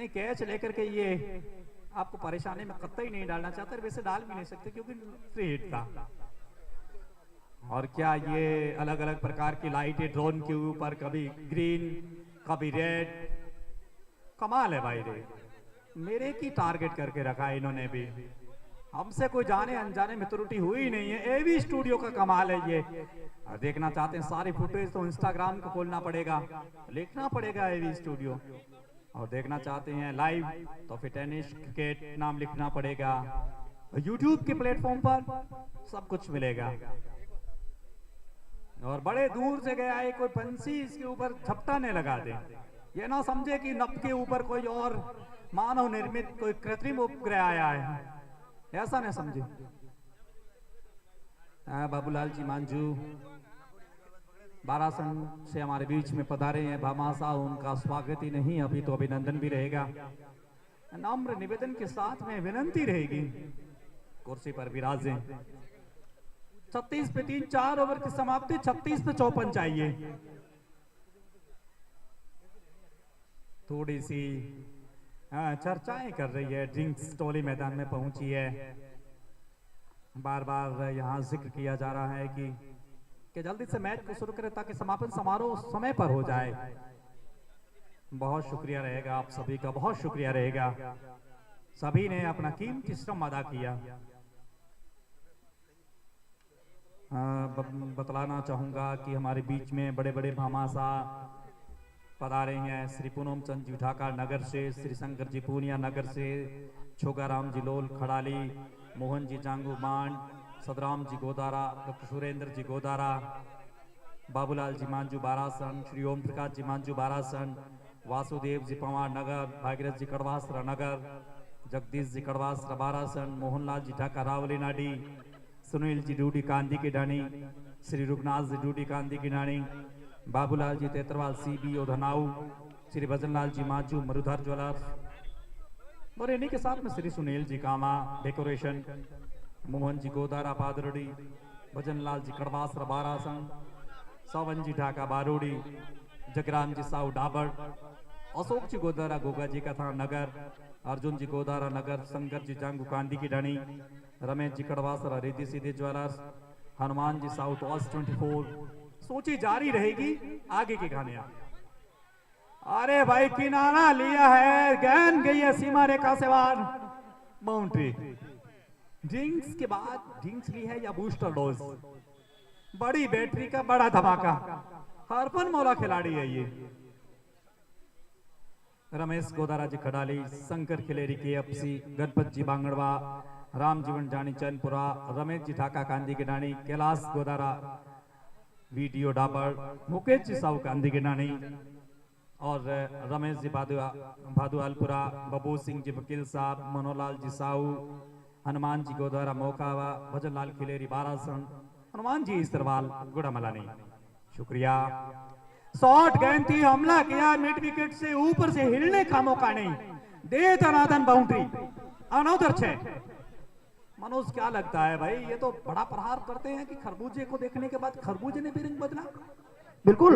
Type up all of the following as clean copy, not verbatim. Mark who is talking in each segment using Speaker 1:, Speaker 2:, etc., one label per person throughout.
Speaker 1: नहीं, कैच लेकर के ये आपको परेशानी में कतई नहीं डालना चाहते, वैसे डाल भी नहीं सकते क्योंकि फ्री हिट था। और क्या ये अलग अलग प्रकार की लाइटें ड्रोन के ऊपर, कभी ग्रीन कभी रेड, कमाल है भाई रे। मेरे की टारगेट करके रखा है इन्होंने भी, हमसे कोई जाने अनजाने में त्रुटि हुई नहीं है। एवी स्टूडियो का कमाल है ये। देखना चाहते हैं सारी फुटेज तो इंस्टाग्राम को खोलना पड़ेगा, लिखना पड़ेगा एवी स्टूडियो। और देखना चाहते हैं लाइव तो फिर टेनिस क्रिकेट नाम लिखना पड़ेगा। यूट्यूब के प्लेटफॉर्म पर सब कुछ मिलेगा। और बड़े दूर से गया है कोई पंछी इसके ऊपर झपटाने लगा दे, ये ना समझे कि नभ के ऊपर कोई और मानव निर्मित कोई कृत्रिम उपग्रह आया है, ऐसा नहीं समझे। बाबूलाल जी मांझू बारासन से हमारे बीच में पधारे हैं। भामाशाह, उनका स्वागत ही नहीं अभी तो अभिनंदन भी रहेगा। नम्र निवेदन के साथ में विनंती रहेगी कुर्सी पर विराजें। 36 पे 3, 4 ओवर की समाप्ति, 36 पे 54 चाहिए। थोड़ी सी चर्चाएं कर रही है, ड्रिंक्स टोली मैदान में पहुंची है। बार बार यहाँ जिक्र किया जा रहा है कि जल्दी से मैच को शुरू करें ताकि समापन समारोह समय पर हो जाए। बहुत शुक्रिया रहेगा आप सभी का, बहुत शुक्रिया रहेगा। सभी ने अपना कीमती श्रम अदा किया। बतलाना चाहूंगा कि हमारे बीच में बड़े बड़े भामाशाह पधारे हैं। श्री पूनम चंद जी ढाका नगर से, श्री शंकर जी पूनिया नगर से, छोगाराम जी लोल खड़ाली, मोहन जी जांगू मांड, सदराम जी गोदारा, डॉक्टर सुरेंद्र जी गोदारा, बाबूलाल जी मांझू बारासन, श्री ओम प्रकाश जी मांझू बारासन, वासुदेव जी पवार नगर, भागीरथ जी कड़वासरा नगर, जगदीश जी कड़वासरा बारासन, मोहनलाल जी ढाका रावली नाडी, सुनील जी डूडी कांदी की डानी, श्री रुगनाथ जी डूडी कांदी की डानी, बाबूलाल जी तेतरवाल CBO धनाऊ, श्री भजनलाल जी मांझू मरुधर ज्वेलर्स, और इन्हीं के साथ में श्री सुनील जी कामा डेकोरेशन, मोहन जी गोदारा पादरोड़ी, भजनलाल जी कड़वासरा बारासन, सवन जी ढाका बारोड़ी, जगराम जी साहू डाबर, अशोक जी गोदारा गोगा जी कथा नगर, अर्जुन जी गोदारा नगर, शंकर जी जांगू कांदी की ढनी, रमेश जी कड़वासरा रिद्धि सीधे ज्वेलर्स, हनुमान जी साउथ ऑस 24। सोची जारी रहेगी आगे के गाने। अरे भाई किनारा लिया है, गेंद गई है सीमा रेखा से बाहर, बाउंड्री। ड्रिंक्स के बाद ड्रिंक्स ली है या बूस्टर डोज, बड़ी बैटरी का बड़ा धमाका, हरपन मौला खिलाड़ी है ये। रमेश गोदारा जी खडाली, शंकर खिलेरी KFC, गणपत जी बांगड़वा, राम जीवन जानी चैनपुरा, रमेश जी ढाका कांदी के डानी, कैलाश गोदारा वीडियो डाबर, मुकेश जी साहू कांदी के डानी, और रमेश जी भादु अलपुरा, बबू सिंह जी वकील साहब, मनोलाल जी साहू, हनुमान जी गोदारा मोकावा, भजनलाल खिलेरी बारासन, हनुमान जी इसरवाल गुड़ामलानी। शुक्रिया। शॉट गेंद थी, हमला किया मिड विकेट से, ऊपर से हिलने का मौका नहीं, दे धनाधन बाउंड्री, अनौदर 6। मनोज क्या लगता है भाई, ये तो बड़ा प्रहार करते हैं कि खरबूजे को देखने के बाद खरबूजे ने भी रंग बदला।
Speaker 2: बिल्कुल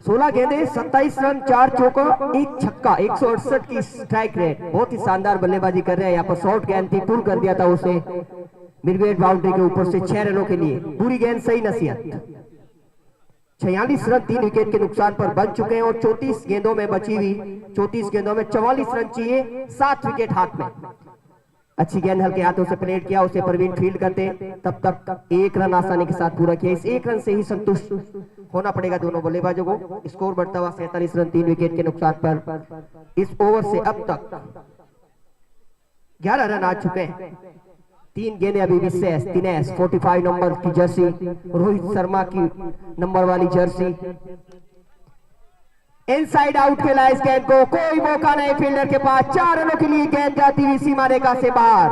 Speaker 2: 16 गेंदे 27 रन 4 चौका 1 छक्का 168 की स्ट्राइक रेट। बहुत ही शानदार बल्लेबाजी कर रहे हैं। यहाँ पर शॉर्ट गेंद थी, पुल कर दिया था उसे मिडवेट बाउंड्री के ऊपर से 6 रनों के लिए। पूरी गेंद सही नसीहत। 46 रन 3 विकेट के नुकसान पर बन चुके हैं और 34 गेंदों में बची हुई 34 गेंदों में 44 रन चाहिए, 7 विकेट हाथ में। अच्छी गेंद हल्के हाथों से प्लेट किया, उसे प्रवीण फील्ड करते, तब तक 1 रन आसानी के साथ पूरा किया। इस 1 रन से ही संतुष्ट होना पड़ेगा दोनों बल्लेबाजों को। स्कोर बढ़ता हुआ 47 रन 3 विकेट के नुकसान पर। इस ओवर से अब तक 11 रन आ चुके हैं। 3 गेंदें अभी विशेष दिनेश 45 नंबर की जर्सी, रोहित शर्मा की नंबर वाली जर्सी। इनसाइड आउट खेला इस गेंद को, कोई मौका नहीं फील्डर के पास। 4 रनों के लिए गेंद जाती हुई सीमा रेखा से बाहर।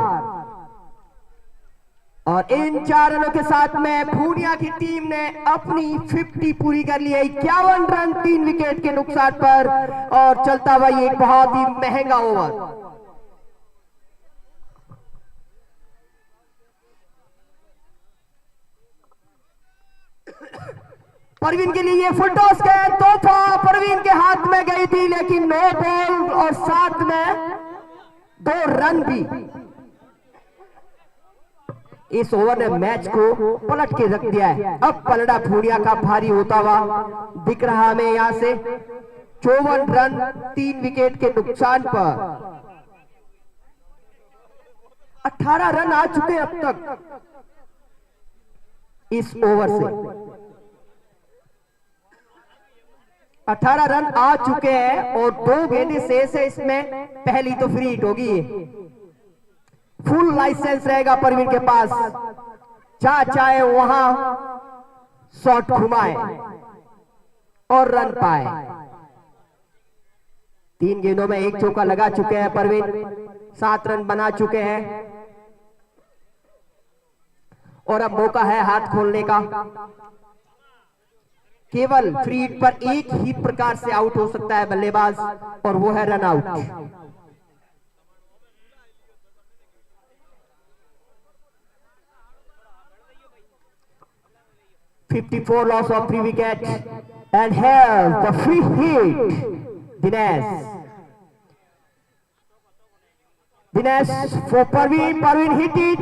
Speaker 2: और इन 4 रनों के साथ में पूनिया की टीम ने अपनी 50 पूरी कर ली है। 51 रन 3 विकेट के नुकसान पर और चलता हुआ एक बहुत ही महंगा ओवर। परवीन के लिए फुल टॉस गेंद तोहफा परवीन के हाथ में गई थी, लेकिन नो बॉल और साथ में 2 रन भी। इस ओवर ने मैच को पलट के रख दिया है। अब पलड़ा भूरिया का भारी होता हुआ दिख रहा हमें यहां से। 54 रन 3 विकेट के नुकसान पर 18 रन आ चुके अब तक इस ओवर से। 18 रन आ चुके हैं और 2 गेंदें शेष है इसमें। पहली तो फ्री हिट होगी, फुल लाइसेंस रहेगा परवीन के पास, चाहे वहां शॉट घुमाए और रन पाए। 3 गेंदों में 1 चौका लगा चुके हैं परवीन, 7 रन बना चुके हैं और अब मौका है हाथ खोलने का। केवल फ्री हिट पर एक ही प्रकार से आउट हो सकता है बल्लेबाज और वो है run out. $54 loss of 3 wickets, and here the free hit. Dinesh for Parveen. Parveen hit it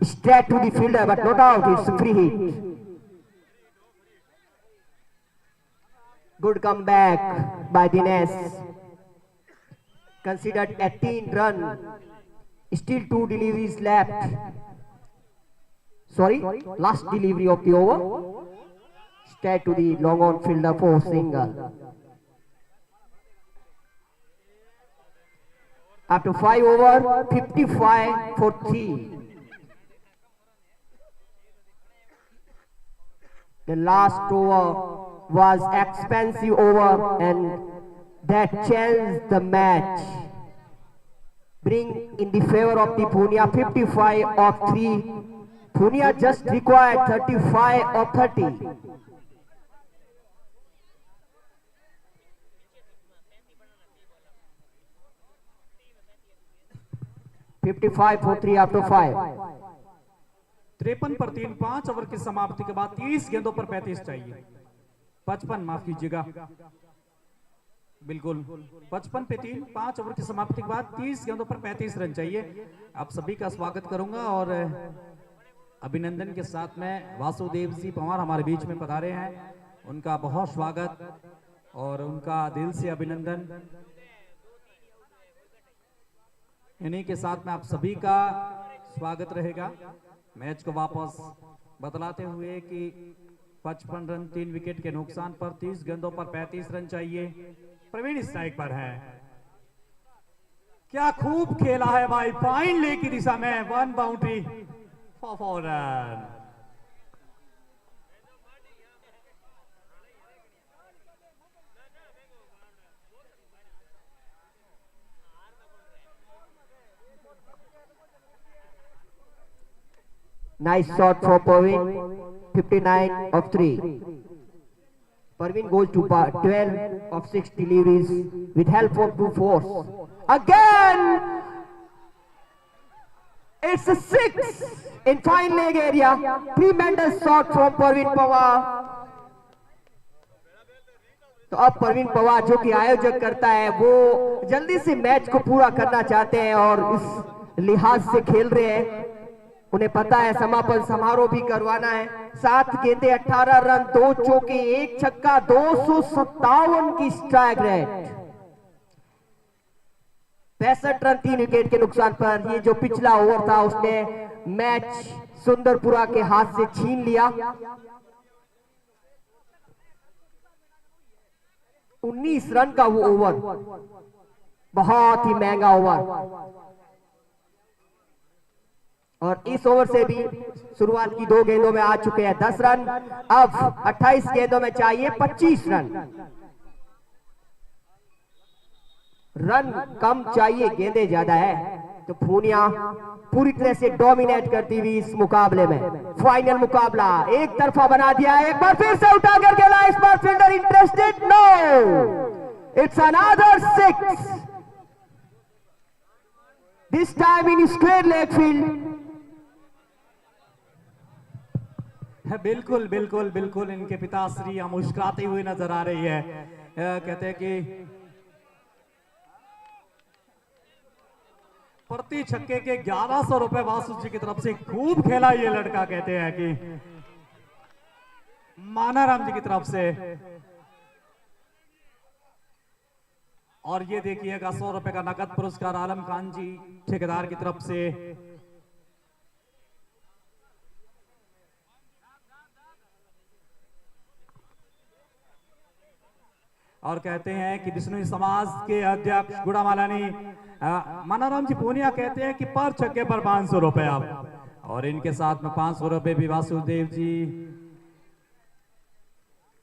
Speaker 2: straight to the fielder, but not out. It's a free hit. Good comeback by Dinesh. Considered 18 run. Still 2 deliveries left. Sorry, last delivery of the over. Straight to the long on fielder for single. After 5 over, 55 for 3. The last over was expensive over and that changed the match. Bring in the favor of the Punia 55 of 3. Punia just required 35 of 30. $55 for 3 after 5.
Speaker 1: 53 पर 3, 5 over की समाप्ति के बाद 30 गेंदों पर 35 चाहिए। 55 माफ कीजिएगा, बिल्कुल 55 पे 3, 5 ओवर की समाप्ति के बाद 30 गेंदों पर 35 रन चाहिए। आप सभी का स्वागत करूंगा और अभिनंदन के साथ में वासुदेव जी पवार हमारे बीच में पधारे हैं, उनका बहुत स्वागत और उनका दिल से अभिनंदन। इन्हीं के साथ में आप सभी का स्वागत रहेगा। मैच को वापस बतलाते हुए कि 55 रन 3 विकेट के नुकसान पर 30 गेंदों पर 35 रन चाहिए। प्रवीण स्ट्राइक पर है। क्या खूब खेला है भाई, फाइन ले की दिशा में 1 boundary for 4 run.
Speaker 2: Nice shot for Parveen, 59 of 3. Parveen goes to 12 of 6 deliveries with help of 2 fours. Again, it's a 6 in fine leg area. Tremendous shot from Parveen Pawar. तो अब परवीन पवार जो कि आयोजक करता है वो जल्दी से मैच को पूरा करना चाहते हैं और इस लिहाज से खेल रहे हैं। उन्हें पता है समापन समारोह भी करवाना है। 7 गेंदें 18 रन 2 चौके 1 छक्का 257 की स्ट्राइक रेट। 65 रन 3 विकेट के नुकसान पर ये जो पिछला ओवर था उसने मैच सुंदरपुरा के हाथ से छीन लिया। 19 रन का वो ओवर, बहुत ही महंगा ओवर। और इस ओवर से भी शुरुआत की 2 गेंदों में आ चुके हैं 10 रन। अब 28 गेंदों में चाहिए 25 रन। रन कम चाहिए, गेंदें ज्यादा है। तो पूनिया पूरी तरह से डोमिनेट करती हुई इस मुकाबले में। फाइनल मुकाबला एक तरफा बना दिया है। एक बार फिर से उठा कर खेला, इस बार fielder interested, no, it's another 6, this time in square leg field.
Speaker 1: बिल्कुल बिल्कुल बिल्कुल, इनके पिताश्री मुस्कुराते हुए नजर आ रही है। कहते हैं कि प्रति छक्के के 1100 रुपए वासु जी की तरफ से, खूब खेला ये लड़का, कहते हैं कि मानाराम जी की तरफ से। और ये देखिएगा 100 रुपए का नकद पुरस्कार आलम खान जी ठेकेदार की तरफ से। और कहते हैं कि विष्णु समाज के अध्यक्ष गुड़ामालानी मानाराम जी पूनिया कहते हैं कि पर छक्के पर 500 रुपए आप, और इनके साथ में 500 रुपए भी वासुदेव जी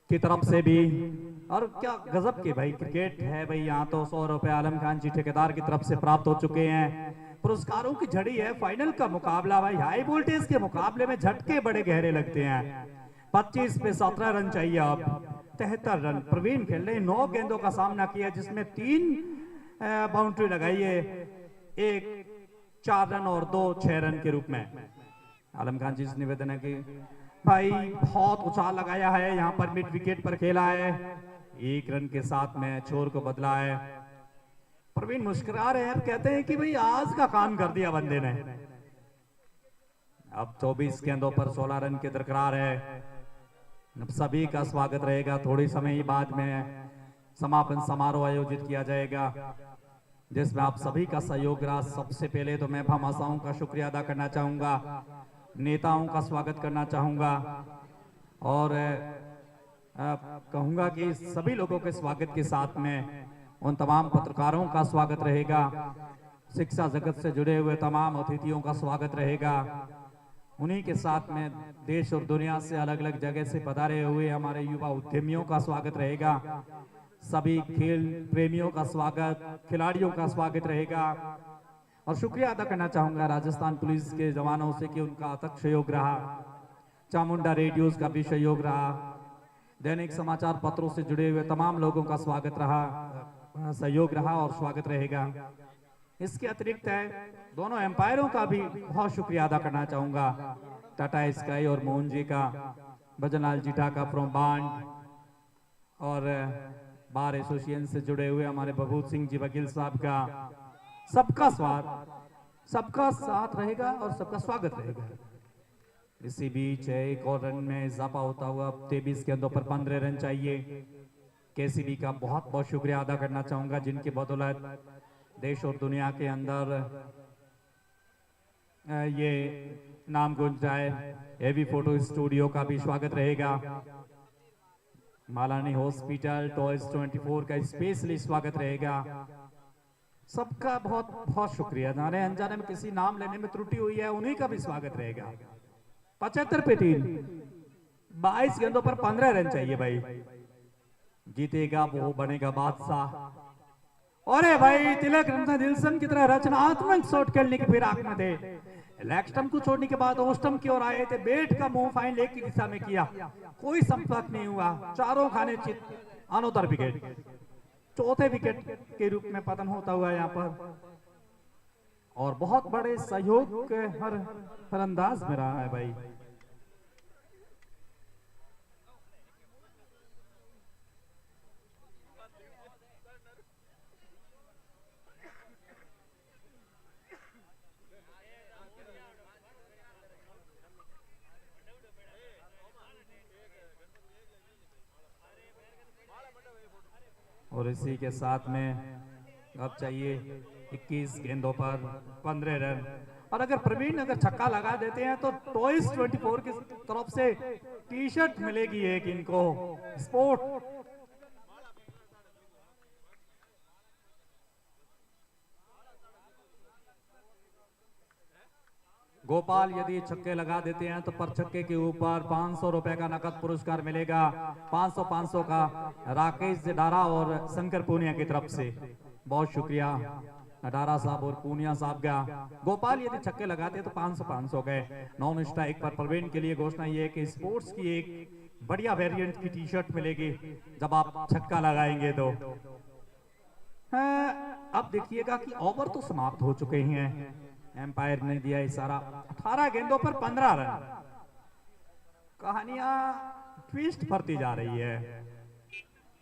Speaker 1: की तरफ से भी। और क्या गजब के भाई क्रिकेट है भाई, यहाँ तो 100 रुपए आलम खान जी ठेकेदार की तरफ से प्राप्त हो चुके हैं। पुरस्कारों की झड़ी है, फाइनल का मुकाबला भाई, हाई वोल्टेज के मुकाबले में झटके बड़े गहरे लगते हैं। 25 पे 17 रन चाहिए, आप 73 रन प्रवीण खेल रहे, 9 गेंदों का सामना किया जिसमें 3 बाउंड्री लगाई है, 1 4 रन और 2 6 रन के रूप में। आलम खान जी से निवेदन है कि भाई बहुत उछाल लगाया है, यहाँ पर मिड विकेट पर खेला है, 1 रन के साथ में छोर को बदला है। प्रवीण मुस्कुरा रहे हैं, कहते हैं कि भाई आज का काम कर दिया बंदे ने। अब 24 गेंदों पर 16 रन के दरकरार है। अब सभी का स्वागत रहेगा, थोड़ी समय ही बाद में समापन समारोह आयोजित किया जाएगा जिसमें आप सभी का सहयोग रहा। सबसे पहले तो मैं भामाशाहों का शुक्रिया अदा करना चाहूंगा, नेताओं का स्वागत करना चाहूंगा, और कहूंगा कि सभी लोगों के स्वागत के साथ में उन तमाम पत्रकारों का स्वागत रहेगा, शिक्षा जगत से जुड़े हुए तमाम अतिथियों का स्वागत रहेगा, उन्हीं के साथ में देश और दुनिया से अलग अलग जगह से पधारे हुए हमारे युवा उद्यमियों का स्वागत रहेगा, सभी खेल प्रेमियों का स्वागत, खिलाड़ियों का स्वागत रहेगा। और शुक्रिया अदा करना चाहूंगा राजस्थान पुलिस के जवानों से कि उनका अथक सहयोग रहा, चामुंडा रेडियोज का भी सहयोग रहा, दैनिक समाचार पत्रों से जुड़े हुए तमाम लोगों का स्वागत रहा, सहयोग रहा और स्वागत रहेगा। इसके अतिरिक्त है दोनों एम्पायरों का भी बहुत शुक्रिया अदा करना चाहूंगा, टाटा स्काई और मोहन जी का, भजनलाल जी ढाका फ्रॉम बांड, और बार एसोसिएशन से जुड़े हुए हमारे बबूत सिंह जी वकील साहब का। सबका साथ रहेगा और सबका स्वागत रहेगा। इसी बीच एक और रन में इजाफा होता हुआ 23 गेंदों पर 15 रन चाहिए। केसीबी का बहुत बहुत शुक्रिया अदा करना चाहूंगा जिनकी बदौलत देश और दुनिया के अंदर ये नाम गूंज जाए। एवी फोटो स्टूडियो का भी स्वागत रहेगा, मालानी हॉस्पिटल, टॉयज 24 का स्पेशली स्वागत रहेगा। सबका बहुत बहुत शुक्रिया, जाने अनजाने में किसी नाम लेने में त्रुटि हुई है उन्हीं का भी स्वागत रहेगा। 75 पे 3, 22 गेंदों पर 15 रन चाहिए भाई, जीतेगा वो बनेगा बादशाह। अरे भाई तिलक रंजन दिलसन की तरह रचनात्मक शॉट खेलने की फिराक में थे, लेग स्टंप को छोड़ने के बाद ऑफ स्टंप की ओर आए थे, बैट का मुंह फाइन लेग की दिशा में किया, कोई संपर्क नहीं हुआ, चारों खाने चित, अनोतर विकेट, चौथे विकेट के रूप में पतन होता हुआ यहाँ पर। और बहुत बड़े सहयोग के हर अंदाज में रहा है भाई। और इसी के साथ में अब चाहिए 21 गेंदों पर 15 रन। और अगर प्रवीण अगर छक्का लगा देते हैं तो टॉयज 24 की तरफ से टी शर्ट मिलेगी एक इनको, स्पोर्ट। गोपाल यदि छक्के लगा देते हैं तो पर छक्के के ऊपर 500 रुपए का नकद पुरस्कार मिलेगा, 500 का राकेश जडारा और शंकर पूनिया की तरफ से। बहुत शुक्रिया अडारा साहब और पूनिया साहब का। गोपाल यदि छक्के लगाते तो 500 गए। नॉन स्ट्राइक पर प्रवीण के लिए घोषणा ये है कि स्पोर्ट्स की एक बढ़िया वेरिएंट की टी शर्ट मिलेगी जब आप छक्का लगाएंगे तो। अब देखिएगा कि ओवर तो समाप्त हो चुके हैं, एम्पायर ने दिया इशारा। 18 गेंदों पर 15 रन, कहानियां ट्विस्ट भरती जा रही है।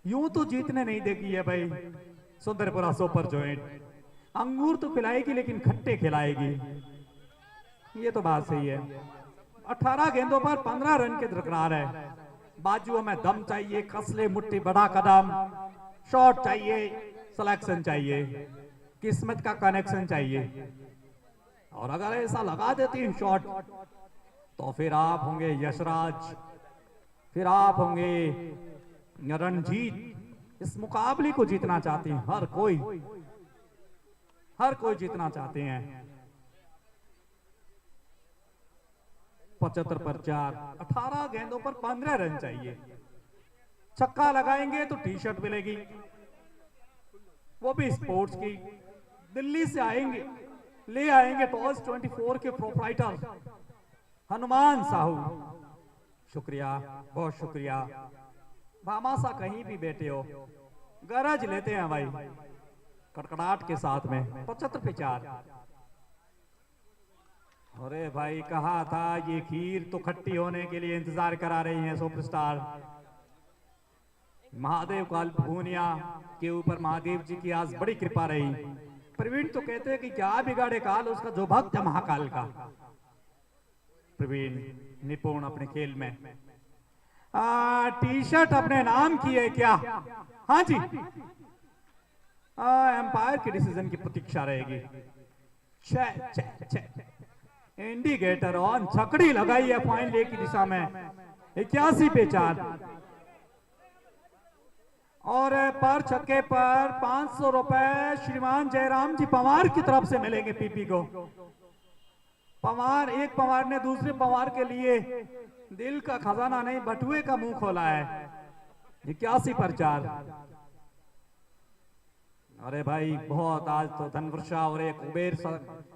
Speaker 1: यूं तो जीतने नहीं देगी है भाई सुंदरपुरा सुपर जॉइंट। अंगूर तो खिलाएगी लेकिन खट्टे खिलाएगी, ये तो बात सही है। 18 गेंदों पर 15 रन के दरकिनार है। बाजुओं में दम चाहिए, कसले मुट्ठी, बड़ा कदम, शॉट चाहिए, सिलेक्शन चाहिए, किस्मत का कनेक्शन चाहिए। और अगर ऐसा लगा देती हैं शॉट तो फिर आप होंगे यशराज, फिर आप होंगे रणजीत। इस मुकाबले को जीतना चाहते हैं हर कोई जीतना चाहते हैं। 75 पर 4, 18 गेंदों पर 15 रन चाहिए। छक्का लगाएंगे तो टी शर्ट मिलेगी, वो भी स्पोर्ट्स की। दिल्ली से आएंगे, ले आएंगे टॉस 24 के प्रोप्राइटर हनुमान साहू। शुक्रिया, बहुत शुक्रिया। भामासा कहीं भी बैठे हो गरज लेते हैं भाई कड़कड़ाहट के साथ में। 75 पे 4। अरे भाई कहा था ये खीर तो खट्टी होने के लिए इंतजार करा रही हैं सुपरस्टार। महादेव काल भूनिया के ऊपर महादेव जी की आज बड़ी कृपा रही। प्रवीण तो कहते हैं कि क्या बिगाड़े काल उसका जो भक्त है महाकाल का। प्रवीण निपुण अपने खेल में। टी शर्ट अपने नाम की है क्या? हाँ जी, एम्पायर के डिसीजन की प्रतीक्षा रहेगी। इंडिकेटर ऑन, छकड़ी लगाई है पॉइंट ए की दिशा में। 81 पे 4 और पर छक्के पर 500 रुपए श्रीमान जयराम जी पवार की तरफ से मिलेंगे पीपी को। पवार, एक पवार ने दूसरे पवार के लिए दिल का खजाना नहीं बटुए का मुंह खोला है। 81 पर 4। अरे भाई बहुत आज तो धनवर्षा और एक कुबेर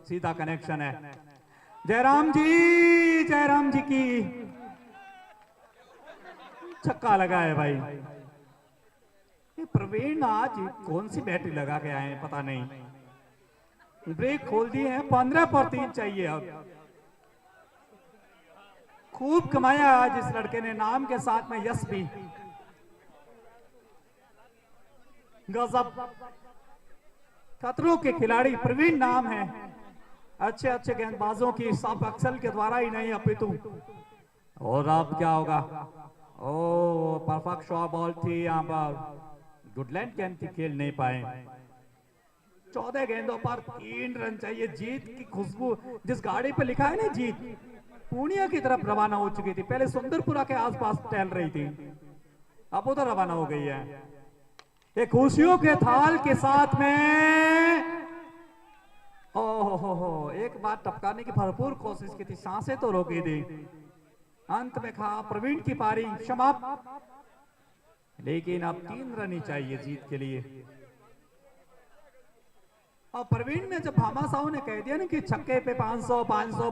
Speaker 1: सीधा कनेक्शन है। जयराम जी की छक्का लगा है भाई। ये प्रवीण आज कौन सी बैटरी लगा के आए हैं पता नहीं। ब्रेक खोल दिए हैं। 15 पर 3 चाहिए। अब खूब कमाया आज इस लड़के ने, नाम के साथ में यश भी। गजब, खतरों के खिलाड़ी प्रवीण नाम है। अच्छे गेंदबाजों की सब अक्सर के द्वारा ही नहीं अपितु। और अब क्या होगा? ओ परफेक्ट शॉट बॉल थी यहाँ पर। गुडलैंड गेंद थी, खेल नहीं पाए। 14 गेंदों पर 3 रन चाहिए। जीत की खुशबू जिस गाड़ी पे लिखा है ना जीत, पूर्णिया की तरफ रवाना हो चुकी थी। पहले सुंदरपुरा के आसपास टहल रही थी, अब उधर रवाना हो गई है। एक खुशियों के थाल के साथ में ओहो, एक बार टपकाने की भरपूर कोशिश की थी, सांसें तो रोकी थी। अंत में कहा प्रवीण की पारी समाप्त, लेकिन अब 3 रन ही चाहिए जीत के लिए। और प्रवीण ने जब भामा साहू ने कह दिया ना कि छक्के पे 500